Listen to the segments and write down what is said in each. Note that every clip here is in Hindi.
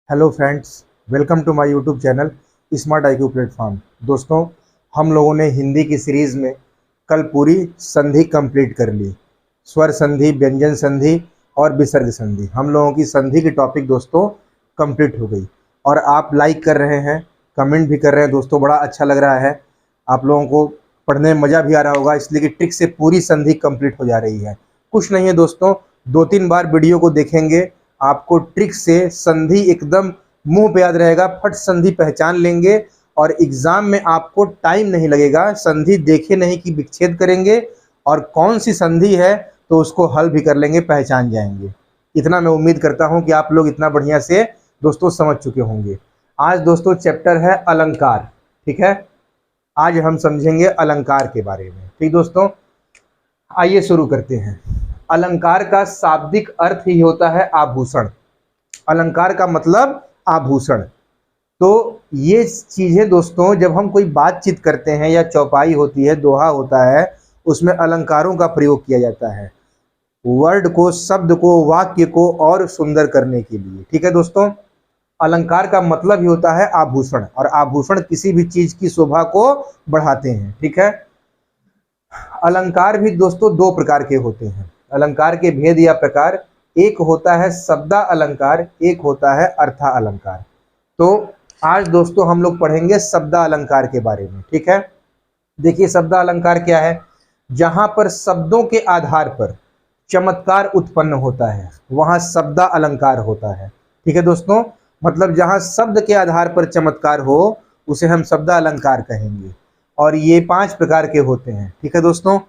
Hello friends, welcome to my YouTube channel smart IQ platform. दोस्तों, हम लोगों ने हिंदी की सीरीज़ में कल पूरी संधि कंप्लीट कर ली। स्वर संधि, व्यंजन संधि और विसर्ग संधि, हम लोगों की संधि की टॉपिक दोस्तों कंप्लीट हो गई। और आप लाइक कर रहे हैं, कमेंट भी कर रहे हैं दोस्तों, बड़ा अच्छा लग रहा है। आप लोगों को पढ़ने में मज़ा भी आ रहा होगा, इसलिए कि ट्रिक से पूरी संधि कंप्लीट हो जा रही है। कुछ नहीं है दोस्तों, 2-3 बार वीडियो को देखेंगे, आपको ट्रिक से संधि एकदम मुंह पे याद रहेगा, फट संधि पहचान लेंगे और एग्जाम में आपको टाइम नहीं लगेगा। संधि देखे नहीं कि विच्छेद करेंगे और कौन सी संधि है तो उसको हल भी कर लेंगे, पहचान जाएंगे। इतना मैं उम्मीद करता हूं कि आप लोग इतना बढ़िया से दोस्तों समझ चुके होंगे। आज दोस्तों चैप्टर है अलंकार। ठीक है, आज हम समझेंगे अलंकार के बारे में। ठीक दोस्तों, आइए शुरू करते हैं। अलंकार का शाब्दिक अर्थ ही होता है आभूषण। अलंकार का मतलब आभूषण। तो ये चीजें दोस्तों, जब हम कोई बातचीत करते हैं या चौपाई होती है, दोहा होता है, उसमें अलंकारों का प्रयोग किया जाता है वर्ड को, शब्द को, वाक्य को और सुंदर करने के लिए। ठीक है दोस्तों, अलंकार का मतलब ही होता है आभूषण, और आभूषण किसी भी चीज की शोभा को बढ़ाते हैं। ठीक है, अलंकार भी दोस्तों दो प्रकार के होते हैं। अलंकार के भेद या प्रकार, एक होता है शब्दा अलंकार, एक होता है अर्था अलंकार। तो आज दोस्तों हम लोग पढ़ेंगे शब्दा अलंकार के बारे में। ठीक है, देखिए शब्दा अलंकार क्या है। जहां पर शब्दों के आधार पर चमत्कार उत्पन्न होता है वहां शब्दा अलंकार होता है। ठीक है दोस्तों, मतलब जहां शब्द के आधार पर चमत्कार हो उसे हम शब्दा अलंकार कहेंगे। और ये 5 प्रकार के होते हैं। ठीक है दोस्तों,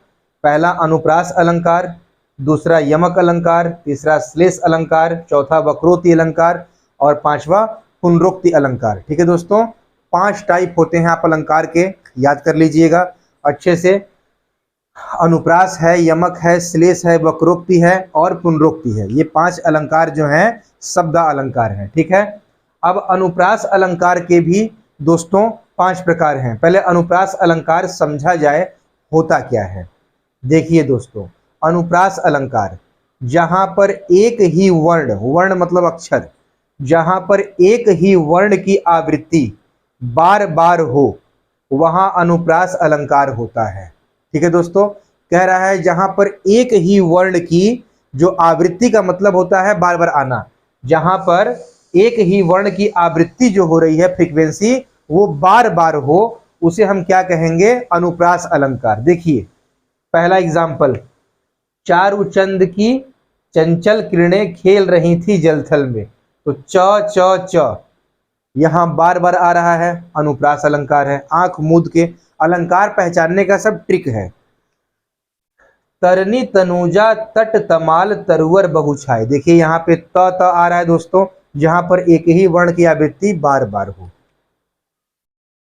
पहला अनुप्रास अलंकार, दूसरा यमक अलंकार, तीसरा श्लेष अलंकार, चौथा वक्रोक्ति अलंकार और पांचवा पुनरोक्ति अलंकार। ठीक है दोस्तों, 5 टाइप होते हैं आप अलंकार के, याद कर लीजिएगा अच्छे से। अनुप्रास है, यमक है, श्लेष है, वक्रोक्ति है और पुनरोक्ति है। ये 5 अलंकार जो हैं शब्द अलंकार हैं। ठीक है, अब अनुप्रास अलंकार के भी दोस्तों 5 प्रकार हैं। पहले अनुप्रास अलंकार समझा जाए होता क्या है। देखिए दोस्तों, अनुप्रास अलंकार, जहां पर एक ही वर्ण, वर्ण मतलब अक्षर, जहां पर एक ही वर्ण की आवृत्ति बार बार हो वहां अनुप्रास अलंकार होता है। ठीक है दोस्तों, कह रहा है जहां पर एक ही वर्ण की जो आवृत्ति का मतलब होता है बार बार आना, जहां पर एक ही वर्ण की आवृत्ति जो हो रही है, फ्रीक्वेंसी, वो बार बार हो, उसे हम क्या कहेंगे, अनुप्रास अलंकार। देखिए पहला एग्जाम्पल, चारुचंद की चंचल किरणें खेल रही थी जलथल में, तो च च च यहां बार बार आ रहा है, अनुप्रास अलंकार है। आंख मूंद के, अलंकार पहचानने का सब ट्रिक है। तरनी तनुजा तट तमाल तरुवर बहुछाए, देखिए यहाँ पे त आ रहा है दोस्तों, जहां पर एक ही वर्ण की आवृत्ति बार बार हो।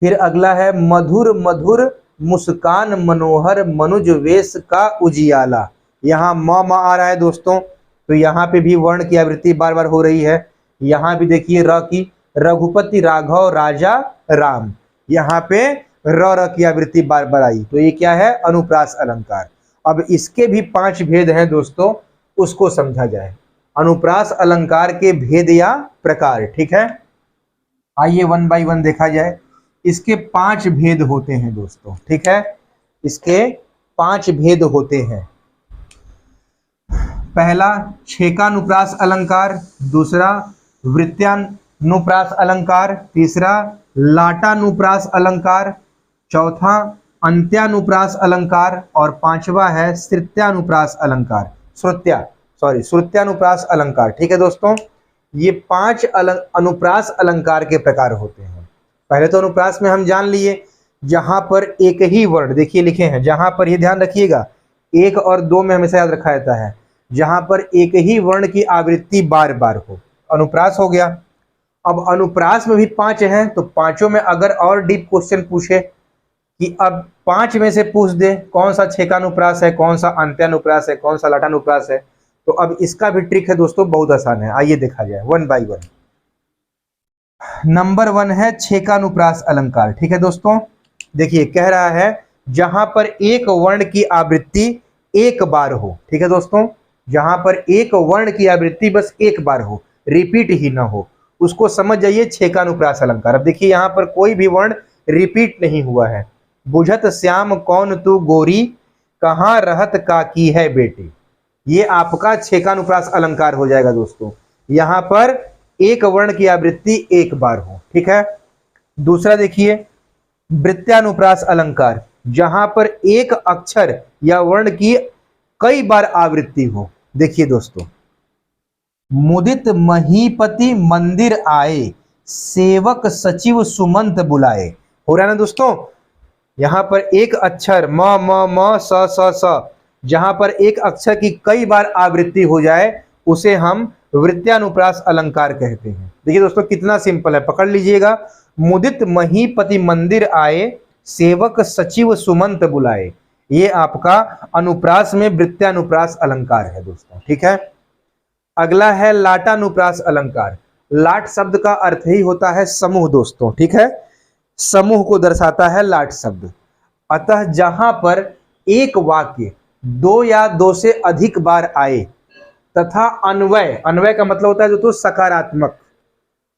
फिर अगला है मधुर मधुर मुस्कान मनोहर मनुज वेश का उजियाला, यहाँ म आ रहा है दोस्तों, तो यहाँ पे भी वर्ण की आवृत्ति बार बार हो रही है। यहाँ भी देखिए र की, रघुपति राघव राजा राम, यहाँ पे र की आवृत्ति बार बार आई, तो ये क्या है, अनुप्रास अलंकार। अब इसके भी 5 भेद हैं दोस्तों, उसको समझा जाए। अनुप्रास अलंकार के भेद या प्रकार। ठीक है, आइए 1 बाय 1 देखा जाए। इसके 5 भेद होते हैं दोस्तों। ठीक है, इसके 5 भेद होते हैं। पहला छेकानुप्रास अलंकार, दूसरा वृत्यानुप्रास अलंकार, तीसरा लाटानुप्रास अलंकार, चौथा अंत्यानुप्रास अलंकार और पांचवा है श्रुत्यानुप्रास अलंकार, श्रुत्यानुप्रास अलंकार। ठीक है दोस्तों, ये 5 अनुप्रास अलंकार के प्रकार होते हैं। पहले तो अनुप्रास में हम जान लिए, जहां पर एक ही वर्ण, देखिए लिखे हैं, जहां पर, ये ध्यान रखिएगा, 1 और 2 में हमेशा याद रखा जाता है, जहां पर एक ही वर्ण की आवृत्ति बार बार हो, अनुप्रास हो गया। अब अनुप्रास में भी 5 हैं, तो पांचों में अगर और डीप क्वेश्चन पूछे कि अब 5 में से पूछ दे कौन सा छेकानुप्रास है, कौन सा अंत्यानुप्रास है, कौन सा लाटानुप्रास है, तो अब इसका भी ट्रिक है दोस्तों, बहुत आसान है। आइए देखा जाए 1 बाय 1। नंबर 1 है छेकानुप्रास अलंकार। ठीक है दोस्तों, देखिए कह रहा है जहां पर एक वर्ण की आवृत्ति एक बार हो। ठीक है दोस्तों, जहां पर एक वर्ण की आवृत्ति बस एक बार हो, रिपीट ही ना हो, उसको समझ जाइए छेकानुप्रास अलंकार। अब देखिए यहाँ पर कोई भी वर्ण रिपीट नहीं हुआ है। बुझत श्याम कौन तू गोरी, कहाँ रहत काकी है बेटी, ये आपका छेकानुप्रास अलंकार हो जाएगा दोस्तों। यहां पर एक वर्ण की आवृत्ति एक बार हो, ठीक है। दूसरा देखिए वृत्यानुप्रास अलंकार, जहां पर एक अक्षर या वर्ण की कई बार आवृत्ति हो। देखिए दोस्तों, मुदित महीपति मंदिर आए, सेवक सचिव सुमंत बुलाए। हो रहा है ना दोस्तों, यहां पर एक अक्षर म स स, जहां पर एक अक्षर की कई बार आवृत्ति हो जाए उसे हम वृत्यानुप्रास अलंकार कहते हैं। देखिए दोस्तों कितना सिंपल है, पकड़ लीजिएगा। मुदित महीपति मंदिर आए, सेवक सचिव सुमंत बुलाए, ये आपका अनुप्रास में वृत्यानुप्रास अलंकार है दोस्तों, ठीक है। अगला है लाटानुप्रास अलंकार। लाट शब्द का अर्थ ही होता है समूह दोस्तों, ठीक है। समूह को दर्शाता है लाट शब्द। अतः जहां पर एक वाक्य दो या दो से अधिक बार आए तथा अन्वय, अन्वय का मतलब होता है दोस्तों सकारात्मक,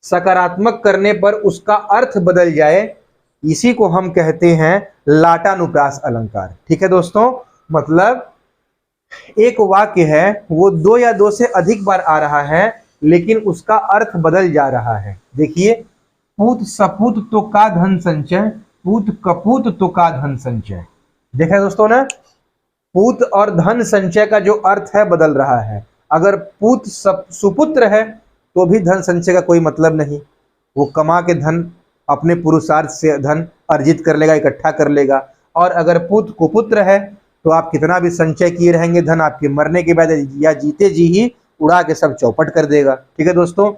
सकारात्मक करने पर उसका अर्थ बदल जाए, इसी को हम कहते हैं लाटानुप्रास अलंकार, ठीक है दोस्तों। मतलब एक वाक्य है वो दो या दो से अधिक बार आ रहा है लेकिन उसका अर्थ बदल जा रहा है। देखिए, पूत सपूत तो का धन संचय, पूत कपूत तो का धन संचय। देखा दोस्तों ना, पूत और धन संचय का जो अर्थ है बदल रहा है। अगर पूत सुपुत्र है तो भी धन संचय का कोई मतलब नहीं, वो कमा के धन अपने पुरुषार्थ से धन अर्जित कर लेगा, इकट्ठा कर लेगा। और अगर पुत कुपुत्र है तो आप कितना भी संचय किए रहेंगे, धन आपके मरने के बाद या जीते जी ही उड़ा के सब चौपट कर देगा, ठीक है दोस्तों।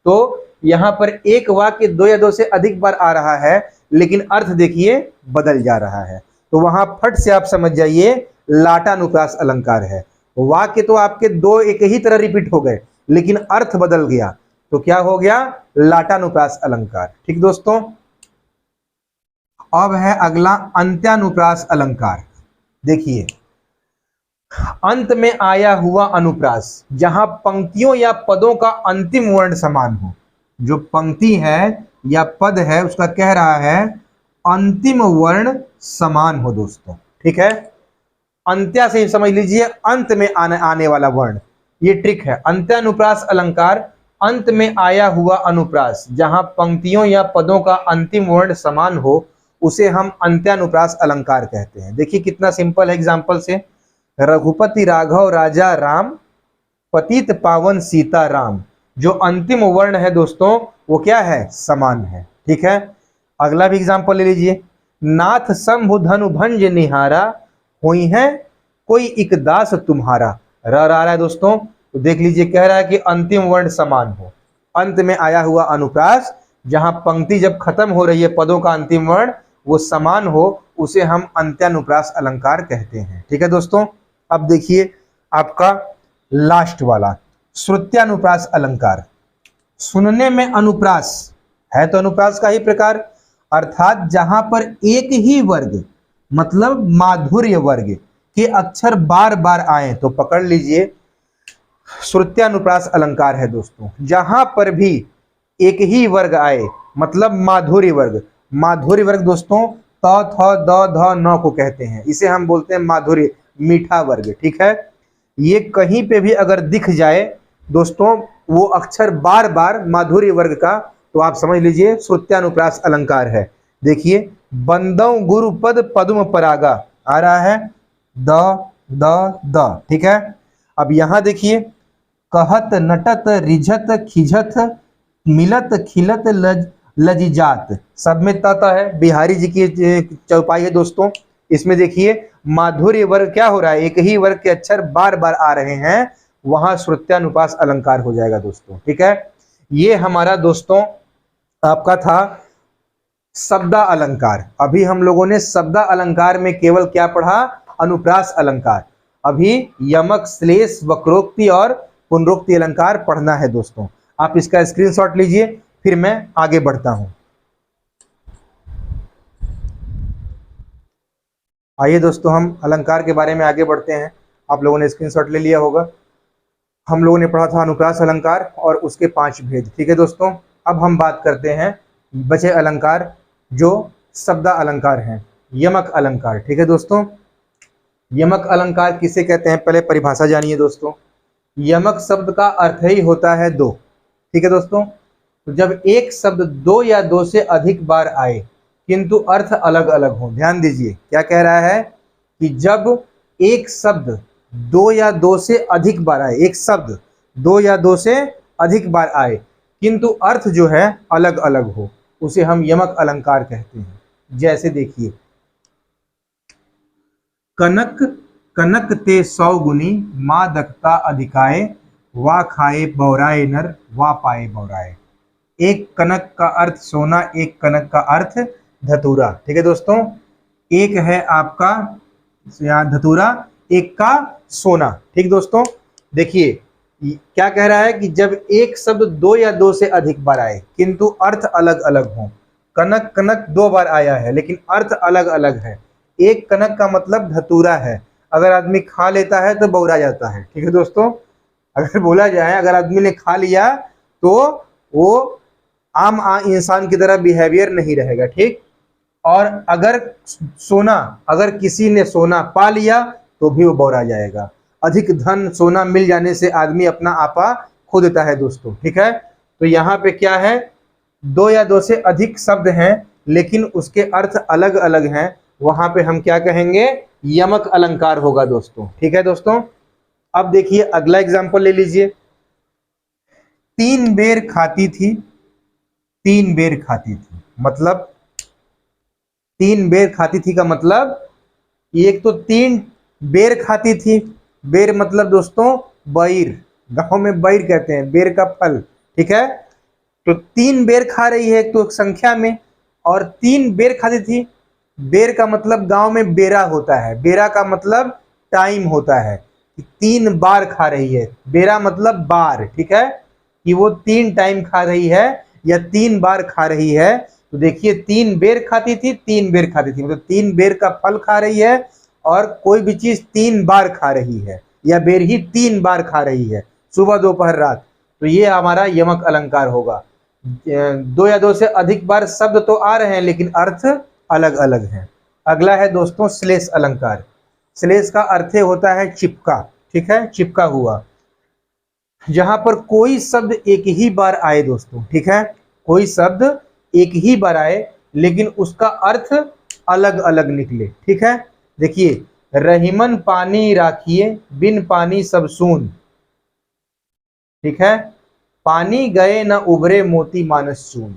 तो यहाँ पर एक वाक्य दो या दो से अधिक बार आ रहा है लेकिन अर्थ देखिए बदल जा रहा है, तो वहां फट से आप समझ जाइए लाटानुप्रास अलंकार है। वाक्य तो आपके दो एक ही तरह रिपीट हो गए लेकिन अर्थ बदल गया, तो क्या हो गया, लाटानुप्रास अलंकार, ठीक दोस्तों। अब है अगला अंत्यानुप्रास अलंकार। देखिए, अंत में आया हुआ अनुप्रास, जहां पंक्तियों या पदों का अंतिम वर्ण समान हो। जो पंक्ति है या पद है उसका कह रहा है अंतिम वर्ण समान हो दोस्तों, ठीक है। अंत्या से ही समझ लीजिए अंत में आने वाला वर्ण, ये ट्रिक है। अंत्यानुप्रास अलंकार, अंत में आया हुआ अनुप्रास जहां पंक्तियों या पदों का अंतिम वर्ण समान हो उसे हम अंत्यानुप्रास अलंकार कहते हैं। देखिए कितना सिंपल है एग्जांपल से। रघुपति राघव राजा राम, पतित पावन सीता राम, जो अंतिम वर्ण है दोस्तों वो क्या है, समान है, ठीक है। अगला भी एग्जांपल ले लीजिए। नाथ शंभु धनु भंज निहारा, हुई है कोई इक दास तुम्हारा। रह रहा है दोस्तों, तो देख लीजिए कह रहा है कि अंतिम वर्ण समान हो। अंत में आया हुआ अनुप्रास जहां पंक्ति जब खत्म हो रही है पदों का अंतिम वर्ण वो समान हो उसे हम अंत्यानुप्रास अलंकार कहते हैं, ठीक है दोस्तों। अब देखिए आपका लास्ट वाला श्रुत्यानुप्रास अलंकार। सुनने में अनुप्रास है तो अनुप्रास का ही प्रकार, अर्थात जहां पर एक ही वर्ग मतलब माधुर्य वर्ग के अक्षर बार बार आए तो पकड़ लीजिए श्रुत्यानुप्रास अलंकार है दोस्तों। जहां पर भी एक ही वर्ग आए मतलब माधुर्य वर्ग, माधुर्य वर्ग दोस्तों त थ द ध न को कहते हैं, इसे हम बोलते हैं माधुर्य, मीठा वर्ग, ठीक है। ये कहीं पे भी अगर दिख जाए दोस्तों वो अक्षर बार बार माधुर्य वर्ग का, तो आप समझ लीजिए श्रुत्यानुप्रास अलंकार है। देखिए, बंदौ गुरुपद पद्म परागा आ रहा है द, ठीक है। अब यहां देखिए, कहत नटत रिझत खिझत मिलत खिलत लजिजात, सब में तता है, बिहारी जी की चौपाई है दोस्तों। इसमें देखिए माधुर्य वर्ग क्या हो रहा है, एक ही वर्ग के अक्षर बार बार आ रहे हैं, वहां श्रुत्यानुप्रास अलंकार हो जाएगा दोस्तों, ठीक है। ये हमारा दोस्तों आपका था शब्दा अलंकार। अभी हम लोगों ने शब्दा अलंकार में केवल क्या पढ़ा, अनुप्रास अलंकार। अभी यमक, श्लेष, वक्रोक्ति और पुनरोक्ति अलंकार पढ़ना है दोस्तों। आप इसका स्क्रीनशॉट लीजिए, फिर मैं आगे बढ़ता हूं। आइए दोस्तों हम अलंकार के बारे में आगे बढ़ते हैं। आप लोगों ने स्क्रीनशॉट ले लिया होगा। हम लोगों ने पढ़ा था अनुप्रास अलंकार और उसके 5 भेद, ठीक है दोस्तों। अब हम बात करते हैं बचे अलंकार जो शब्द अलंकार हैं, यमक अलंकार। ठीक है दोस्तों, यमक अलंकार किसे कहते हैं, पहले परिभाषा जानिए दोस्तों। यमक शब्द का अर्थ ही होता है दो। ठीक है दोस्तों, तो जब एक शब्द दो या दो से अधिक बार आए किंतु अर्थ अलग अलग हो, ध्यान दीजिए क्या कह रहा है कि जब एक शब्द दो या दो से अधिक बार आए, एक शब्द दो या दो से अधिक बार आए किंतु अर्थ जो है अलग अलग हो, उसे हम यमक अलंकार कहते हैं। जैसे देखिए, कनक कनक ते 100 गुनी, मादकता अधिकाए, वा खाए बौराए नर, वा पाए बौराए। एक कनक का अर्थ सोना, एक कनक का अर्थ धतूरा। ठीक है दोस्तों, एक है आपका यहाँ धतूरा, एक का सोना। ठीक दोस्तों, देखिए क्या कह रहा है कि जब एक शब्द दो या दो से अधिक बार आए किंतु अर्थ अलग अलग हो। कनक कनक 2 बार आया है लेकिन अर्थ अलग अलग है। एक कनक का मतलब धतूरा है, अगर आदमी खा लेता है तो बौरा जाता है। ठीक है दोस्तों, अगर बोला जाए अगर आदमी ने खा लिया तो वो आम इंसान की तरह बिहेवियर नहीं रहेगा। ठीक, और अगर सोना, अगर किसी ने सोना पा लिया तो भी वो बौरा जाएगा। अधिक धन सोना मिल जाने से आदमी अपना आपा खो देता है दोस्तों। ठीक है, तो यहाँ पे क्या है, दो या दो से अधिक शब्द हैं लेकिन उसके अर्थ अलग अलग हैं, वहां पे हम क्या कहेंगे, यमक अलंकार होगा दोस्तों। ठीक है दोस्तों, अब देखिए अगला एग्जांपल ले लीजिए। 3 बेर खाती थी, 3 बेर खाती थी, मतलब 3 बेर खाती थी का मतलब एक तो 3 बेर खाती थी। बेर मतलब दोस्तों बैर, गांव में बैर कहते हैं, बेर का फल। ठीक है, तो 3 बेर खा रही है एक तो संख्या में, और 3 बेर खाती थी। बेर का मतलब गांव में बेरा होता है, बेरा का मतलब टाइम होता है कि 3 बार खा रही है। बेरा मतलब बार। ठीक है, कि वो 3 टाइम खा रही है या 3 बार खा रही है। तो देखिए 3 बेर खाती थी, 3 बेर खाती थी, मतलब 3 बेर का फल खा रही है और कोई भी चीज 3 बार खा रही है, या बेर ही 3 बार खा रही है, सुबह दोपहर रात। तो ये हमारा यमक अलंकार होगा। दो या दो से अधिक बार शब्द तो आ रहे हैं लेकिन अर्थ अलग अलग हैं। अगला है दोस्तों श्लेष अलंकार। श्लेष का अर्थ होता है चिपका। ठीक है, चिपका हुआ, जहां पर कोई शब्द एक ही बार आए दोस्तों। ठीक है, कोई शब्द एक ही बार आए लेकिन उसका अर्थ अलग अलग निकले। ठीक है, देखिए, रहीमन पानी राखिए, बिन पानी सब सून। ठीक है, पानी गए न उभरे मोती मानस चून।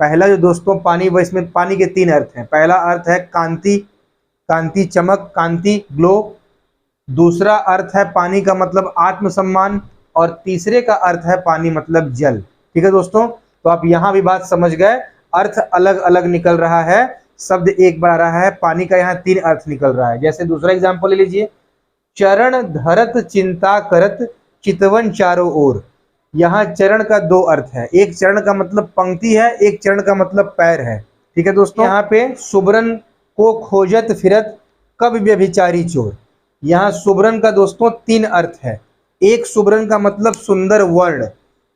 पहला जो दोस्तों पानी, वो इसमें पानी के 3 अर्थ हैं। पहला अर्थ है कांति, कांति चमक, कांति ग्लो। दूसरा अर्थ है पानी का मतलब आत्मसम्मान, और तीसरे का अर्थ है पानी मतलब जल। ठीक है दोस्तों, तो आप यहाँ भी बात समझ गए, अर्थ अलग अलग निकल रहा है, शब्द एक बार आ रहा है, पानी का यहाँ 3 अर्थ निकल रहा है। जैसे दूसरा एग्जाम्पल ले लीजिए, चरण धरत चिंता करत, चितवन चारों ओर। यहाँ चरण का 2 अर्थ है, एक चरण का मतलब पंक्ति है, एक चरण का मतलब पैर है। ठीक है दोस्तों, यहाँ पे सुबरन को खोजत फिरत, कब व्यभिचारी चोर। यहाँ सुबरन का दोस्तों 3 अर्थ है। एक सुबरन का मतलब सुंदर वर्ण,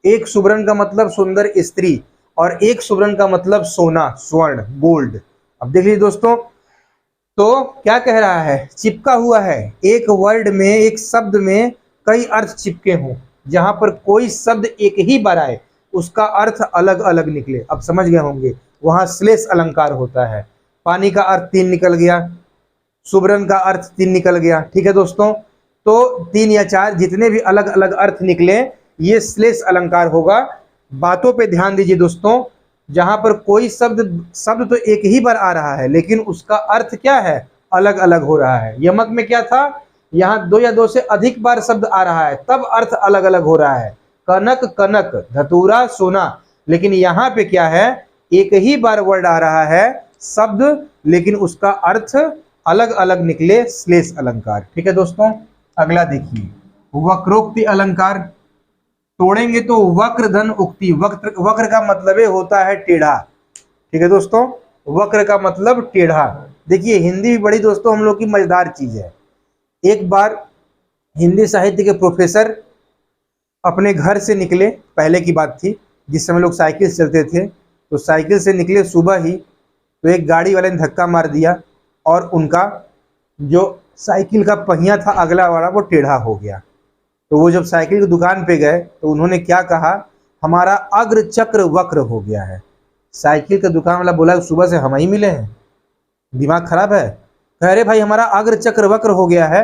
एक सुबरन का मतलब सुंदर स्त्री, और एक सुबरन का मतलब सोना, स्वर्ण, गोल्ड। अब देख लीजिए दोस्तों, तो क्या कह रहा है, चिपका हुआ है, एक वर्ड में, एक शब्द में कई अर्थ चिपके हों, जहां पर कोई शब्द एक ही बार आए उसका अर्थ अलग अलग निकले। अब समझ गए होंगे, वहां श्लेष अलंकार होता है। पानी का अर्थ 3 निकल गया, सुबरन का अर्थ 3 निकल गया। ठीक है दोस्तों, तो 3 या 4 जितने भी अलग अलग अर्थ निकले ये श्लेष अलंकार होगा। बातों पे ध्यान दीजिए दोस्तों, जहां पर कोई शब्द तो एक ही बार आ रहा है लेकिन उसका अर्थ क्या है, अलग अलग हो रहा है। यमक में क्या था, यहाँ 2 या 2 से अधिक बार शब्द आ रहा है तब अर्थ अलग अलग हो रहा है। कनक कनक, धतूरा सोना, लेकिन यहाँ पे क्या है, एक ही बार वर्ड आ रहा है शब्द लेकिन उसका अर्थ अलग अलग निकले, श्लेष अलंकार। ठीक है दोस्तों, अगला देखिए, वक्रोक्ति अलंकार। तोड़ेंगे तो वक्र धन उक्ति। वक्र का मतलब होता है टेढ़ा। ठीक है दोस्तों, वक्र का मतलब टेढ़ा। देखिए हिंदी भी बड़ी दोस्तों हम लोग की मजेदार चीज है। एक बार हिंदी साहित्य के प्रोफेसर अपने घर से निकले, पहले की बात थी, जिस समय लोग साइकिल से चलते थे, तो साइकिल से निकले सुबह ही, तो एक गाड़ी वाले ने धक्का मार दिया और उनका जो साइकिल का पहिया था अगला वाला वो टेढ़ा हो गया। तो वो जब साइकिल की दुकान पे गए तो उन्होंने क्या कहा, हमारा अग्र चक्र वक्र हो गया है। साइकिल का दुकान वाला बोला सुबह से हम ही मिले हैं, दिमाग खराब है। कह रहे भाई हमारा अग्र चक्र वक्र हो गया है।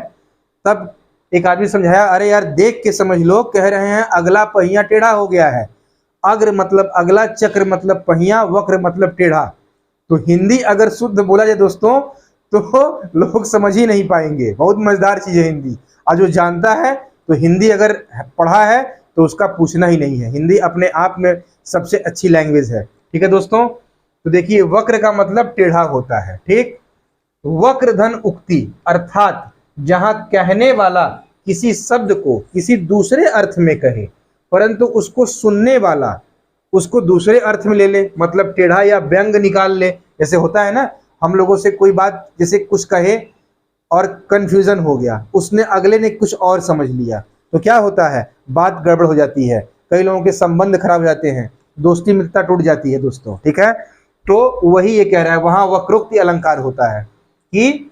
तब एक आदमी समझाया, अरे यार देख के समझ लो, कह रहे हैं अगला पहिया टेढ़ा हो गया है। अग्र मतलब अगला, चक्र मतलब पहिया, वक्र मतलब टेढ़ा। तो हिंदी अगर शुद्ध बोला जाए दोस्तों तो लोग समझ ही नहीं पाएंगे। बहुत मजेदार चीज है हिंदी, और जो जानता है तो हिंदी अगर पढ़ा है तो उसका पूछना ही नहीं है। हिंदी अपने आप में सबसे अच्छी लैंग्वेज है। ठीक है दोस्तों, तो देखिए वक्र का मतलब टेढ़ा होता है। ठीक, वक्र धन उक्ति, अर्थात जहां कहने वाला किसी शब्द को किसी दूसरे अर्थ में कहे परंतु उसको सुनने वाला उसको दूसरे अर्थ में ले ले, मतलब टेढ़ा या व्यंग निकाल ले। जैसे होता है ना, हम लोगों से कोई बात जैसे कुछ कहे और कंफ्यूजन हो गया, उसने अगले ने कुछ और समझ लिया, तो क्या होता है, बात गड़बड़ हो जाती है, कई लोगों के संबंध खराब हो जाते हैं, दोस्ती मित्रता टूट जाती है दोस्तों। ठीक है, तो वही ये कह रहा है, वहां वक्रोक्ति अलंकार होता है कि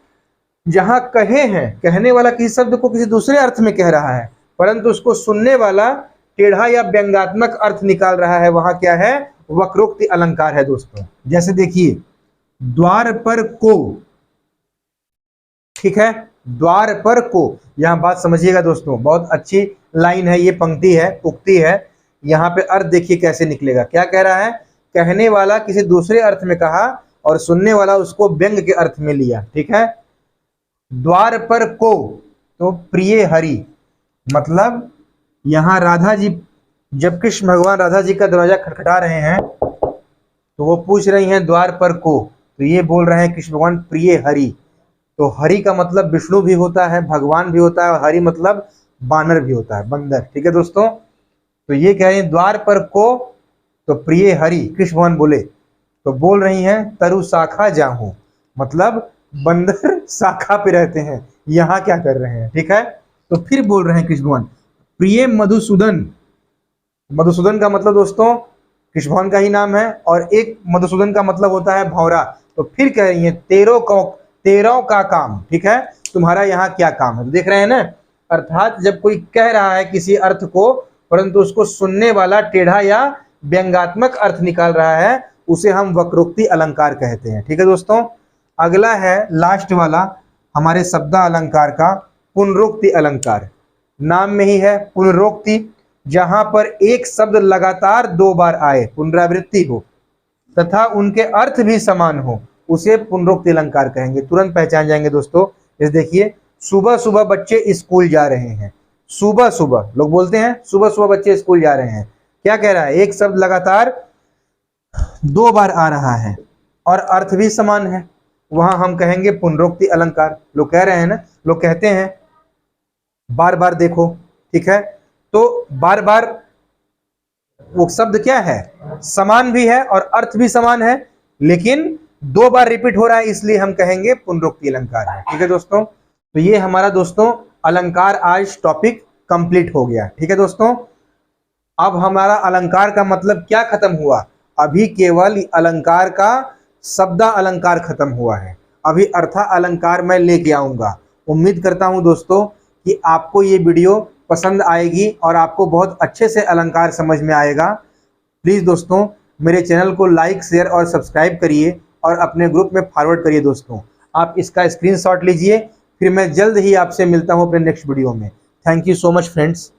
जहां कहे हैं, कहने वाला किसी शब्द को किसी दूसरे अर्थ में कह रहा है परंतु उसको सुनने वाला टेढ़ा या व्यंग्यात्मक अर्थ निकाल रहा है, वहां क्या है, वक्रोक्ति अलंकार है दोस्तों। जैसे देखिए, द्वार पर को, ठीक है, द्वार पर को, यहां बात समझिएगा दोस्तों, बहुत अच्छी लाइन है, ये पंक्ति है, उक्ति है। यहां पे अर्थ देखिए कैसे निकलेगा। क्या कह रहा है, कहने वाला किसी दूसरे अर्थ में कहा और सुनने वाला उसको व्यंग के अर्थ में लिया। ठीक है, द्वार पर को, तो प्रिय हरि, मतलब यहां राधा जी, जब कृष्ण भगवान राधा जी का दरवाजा खटखटा रहे हैं तो वो पूछ रही हैं द्वार पर को, तो ये बोल रहे हैं कृष्ण भगवान प्रिय हरि। तो हरि का मतलब विष्णु भी होता है, भगवान भी होता है, और हरि मतलब बानर भी होता है, बंदर। ठीक है दोस्तों, तो ये कह रहे हैं द्वार पर को, तो प्रिय हरि, कृष्ण भगवान बोले, तो बोल रही हैं तरु शाखा जाहूं, मतलब बंदर शाखा पे रहते हैं, यहाँ क्या कर रहे हैं। ठीक है, तो फिर बोल रहे हैं कृष्ण भगवान प्रिय मधुसूदन। मधुसूदन का मतलब दोस्तों कृष्ण भगवान का ही नाम है, और एक मधुसूदन का मतलब होता है भौरा। तो फिर कह रही है तेरों का काम, ठीक है, तुम्हारा यहाँ क्या काम है। तो देख रहे हैं ना, अर्थात जब कोई कह रहा है किसी अर्थ को परंतु उसको सुनने वाला टेढ़ा या व्यंग्यात्मक अर्थ निकाल रहा है, उसे हम वक्रोक्ति अलंकार कहते हैं। ठीक है दोस्तों, अगला है लास्ट वाला हमारे शब्द अलंकार का पुनरोक्ति अलंकार। नाम में ही है पुनरोक्ति, जहां पर एक शब्द लगातार 2 बार आए, पुनरावृत्ति हो तथा उनके अर्थ भी समान हो, उसे पुनरोक्ति अलंकार कहेंगे। तुरंत पहचान जाएंगे दोस्तों। इस देखिए, सुबह सुबह बच्चे स्कूल जा रहे हैं, सुबह सुबह लोग बोलते हैं सुबह सुबह बच्चे स्कूल जा रहे हैं। क्या कह रहा है, एक शब्द लगातार 2 बार आ रहा है और अर्थ भी समान है, वहां हम कहेंगे पुनरोक्ति अलंकार। लोग कह रहे हैं ना, लोग कहते हैं बार बार देखो। ठीक है, तो बार बार वो शब्द क्या है, समान भी है और अर्थ भी समान है, लेकिन 2 बार रिपीट हो रहा है, इसलिए हम कहेंगे पुनरोक्ति अलंकार है। ठीक है दोस्तों, तो ये हमारा दोस्तों अलंकार आज टॉपिक कंप्लीट हो गया। ठीक है दोस्तों, अब हमारा अलंकार का मतलब क्या खत्म हुआ, अभी केवल अलंकार का शब्द अलंकार खत्म हुआ है, अभी अर्थ अलंकार मैं लेके आऊंगा। उम्मीद करता हूं दोस्तों कि आपको ये वीडियो पसंद आएगी और आपको बहुत अच्छे से अलंकार समझ में आएगा। प्लीज़ दोस्तों मेरे चैनल को लाइक, शेयर और सब्सक्राइब करिए और अपने ग्रुप में फॉरवर्ड करिए दोस्तों। आप इसका स्क्रीनशॉट लीजिए, फिर मैं जल्द ही आपसे मिलता हूँ अपने नेक्स्ट वीडियो में। Thank you so much friends.